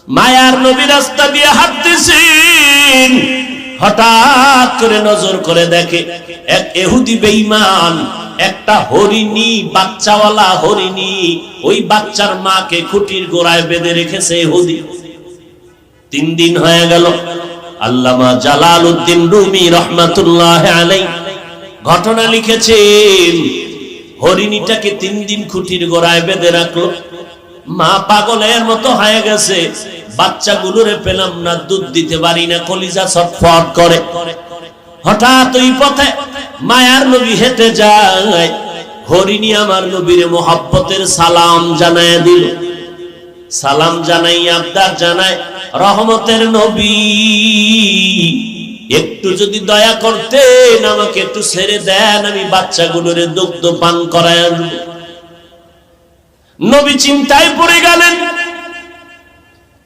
মায়ার নবী রাস্তা দিয়ে হাঁটতেছেন, হঠাৎ করে নজর করে দেখে এক ইহুদি বেঈমান একটা হরিণী, বাচ্চাওয়ালা হরিণী, ওই বাচ্চার মাকে খুঁটির গোড়ায় বেঁধে রেখেছে ইহুদি। 3 দিন হয়ে গেল। আল্লামা জালালউদ্দিন রুমি রহমাতুল্লাহ আলাইহি ঘটনা লিখেছেন, হরিণীটাকে 3 দিন খুঁটির গোড়ায় বেঁধে রাখলো। মা পাগলের মতো হয়ে গেছে, বাচ্চাগুলোরে পেলাম না, দুধ দিতে পারি না, কলিজা ছটফট করে। হঠাৎ ওই পথে মায়ার নবী হেঁটে যায়, হরিণী আমার নবীর মোহাব্বতের সালাম জানায় দিল। সালাম জানাই আবদার জানায়, রহমতের নবী একটু যদি দয়া করতেন, আমাকে একটু ছেড়ে দেন, আমি বাচ্চাগুলোরে দুগ্ধ পান করায় আনব। নবী চিন্তায় পড়ে গেলেন,